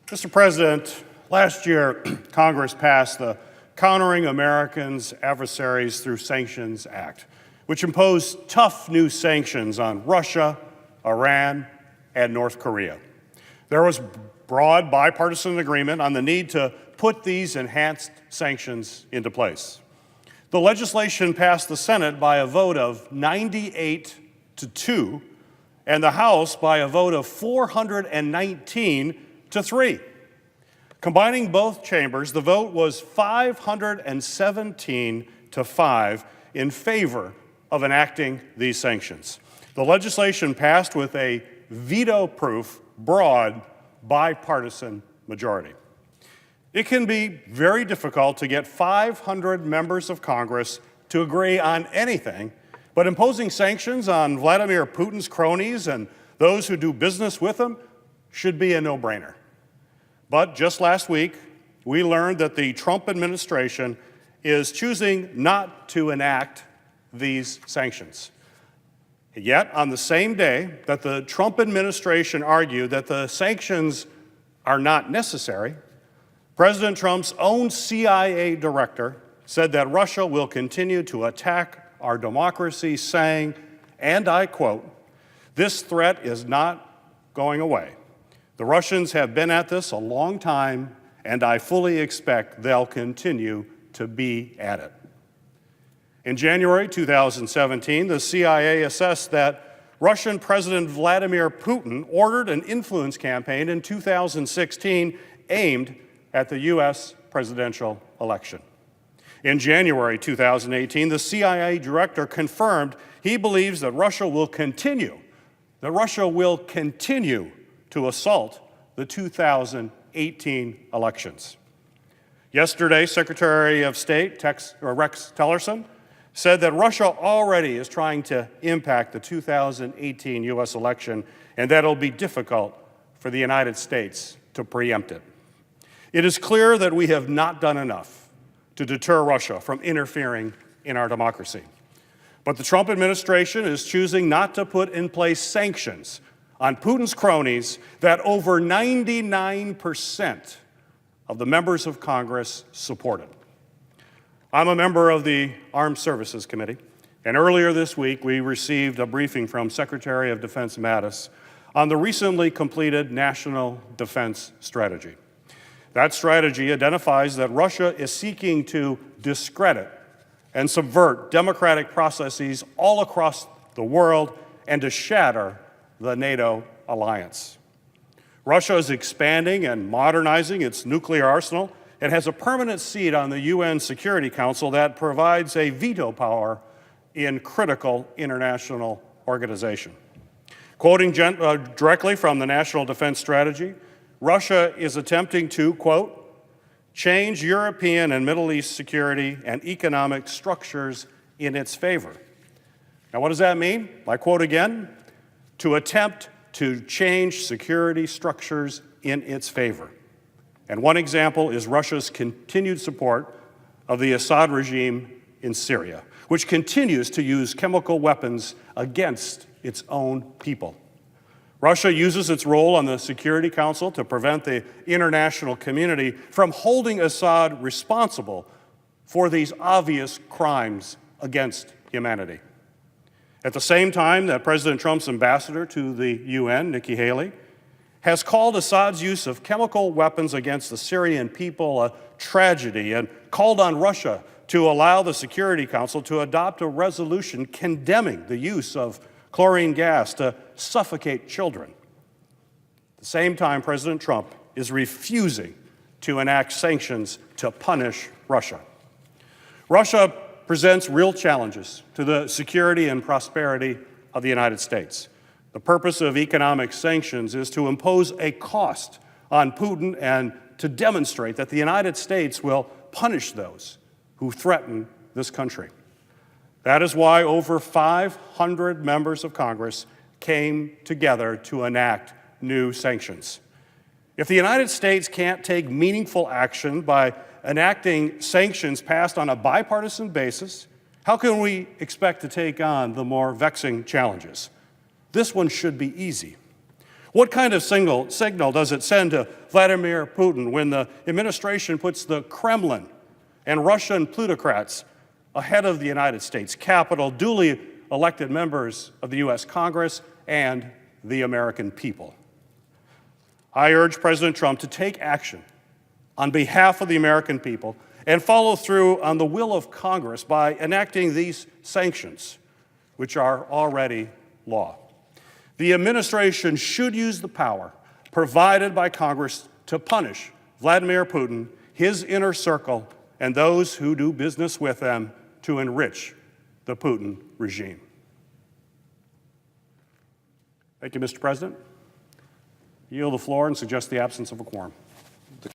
Mr. President, last year, Congress passed the Countering Americans' Adversaries Through Sanctions Act, which imposed tough new sanctions on Russia, Iran, and North Korea. There was broad bipartisan agreement on the need to put these enhanced sanctions into place. The legislation passed the Senate by a vote of 98-2, and the House by a vote of 419-3. Combining both chambers, the vote was 517-5 in favor of enacting these sanctions. The legislation passed with a veto-proof, broad, bipartisan majority. It can be very difficult to get 500 members of Congress to agree on anything, but imposing sanctions on Vladimir Putin's cronies and those who do business with him should be a no-brainer. But just last week, we learned that the Trump administration is choosing not to enact these sanctions. Yet, on the same day that the Trump administration argued that the sanctions are not necessary, President Trump's own CIA director said that Russia will continue to attack our democracy, saying, and I quote, "This threat is not going away. The Russians have been at this a long time, and I fully expect they'll continue to be at it." In January 2017, the CIA assessed that Russian President Vladimir Putin ordered an influence campaign in 2016 aimed at the U.S. presidential election. In January 2018, the CIA director confirmed he believes that Russia will continue to assault the 2018 elections. Yesterday, Secretary of State Rex Tillerson said that Russia already is trying to impact the 2018 U.S. election and that it'll be difficult for the United States to preempt it. It is clear that we have not done enough to deter Russia from interfering in our democracy. But the Trump administration is choosing not to put in place sanctions on Putin's cronies that over 99% of the members of Congress supported. I'm a member of the Armed Services Committee, and earlier this week we received a briefing from Secretary of Defense Mattis on the recently completed National Defense Strategy. That strategy identifies that Russia is seeking to discredit and subvert democratic processes all across the world and to shatter the NATO alliance. Russia is expanding and modernizing its nuclear arsenal and has a permanent seat on the UN Security Council that provides a veto power in critical international organization. Quoting directly from the National Defense Strategy, Russia is attempting to, quote, "change European and Middle East security and economic structures in its favor." Now, what does that mean? I quote again, "to attempt to change security structures in its favor." And one example is Russia's continued support of the Assad regime in Syria, which continues to use chemical weapons against its own people. Russia uses its role on the Security Council to prevent the international community from holding Assad responsible for these obvious crimes against humanity. At the same time that President Trump's ambassador to the UN, Nikki Haley, has called Assad's use of chemical weapons against the Syrian people a tragedy and called on Russia to allow the Security Council to adopt a resolution condemning the use of chlorine gas to suffocate children. At the same time, President Trump is refusing to enact sanctions to punish Russia. Russia presents real challenges to the security and prosperity of the United States. The purpose of economic sanctions is to impose a cost on Putin and to demonstrate that the United States will punish those who threaten this country. That is why over 500 members of Congress came together to enact new sanctions. If the United States can't take meaningful action by enacting sanctions passed on a bipartisan basis, how can we expect to take on the more vexing challenges? This one should be easy. What kind of signal does it send to Vladimir Putin when the administration puts the Kremlin and Russian plutocrats ahead of the United States Capitol, duly elected members of the U.S. Congress, and the American people? I urge President Trump to take action on behalf of the American people and follow through on the will of Congress by enacting these sanctions, which are already law. The administration should use the power provided by Congress to punish Vladimir Putin, his inner circle, and those who do business with them to enrich the Putin regime. Thank you, Mr. President. I yield the floor and suggest the absence of a quorum.